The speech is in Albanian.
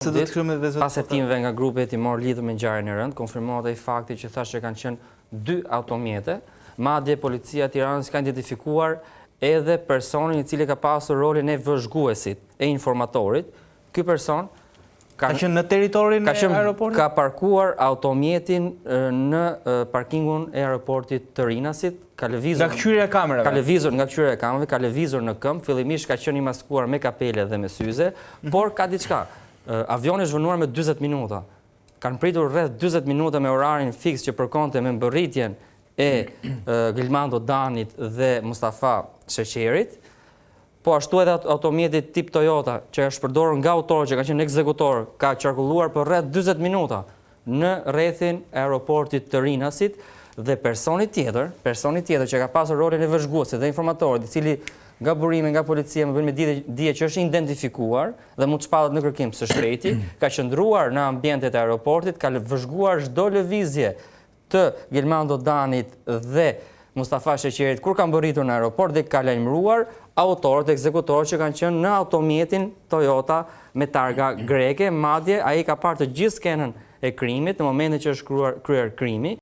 Pas hetimeve nga grupi hetimor lidhur me ngjarjen e rënd, konfirmohet ai fakti që thashë që kanë qenë 2 automjete, madje policia e Tiranës ka identifikuar edhe personin i cili ka pasur rolin e vëzhguesit, e informatorit. Ky person ka qenë në territorin e aeroportit? Ka parkuar automjetin në parkingun e aeroportit të Rinasit, ka lëvizur nga kqyrja e kamerave. Ka lëvizur në këmbë, fillimisht ka qenë i maskuar me kapele dhe me syze, por ka diçka. Avioni është vënuar me 40 minuta. Kanë pritur rreth 40 minuta me orarin fiks që përkonte me mbërritjen e Gilmando Danit dhe Mustafa Sheqerit, po ashtu edhe automjeti tip Toyota që është përdorur nga autorët që kanë qenë ekzekutor, ka qarkulluar për rreth 40 minuta në rrethin e aeroportit të Rinasit dhe personi tjetër që ka pasur rolin e vëzhguesit dhe informatorit, i cili nga burime nga policia më bën me dije që është identifikuar dhe mund të shpallet në kërkim së shpejti, ka qëndruar në ambientet e aeroportit, ka vëzhguar çdo lëvizje të Gilmando Danit dhe Mustafa Sheqerit kur kanë mbërritur në aeroport dhe ka lajmëruar autorët e ekzekutorët që kanë qenë në automjetin Toyota me targa greke, madje ai ka parë të gjithë skenën e krimit në momentin që është kryer krimi.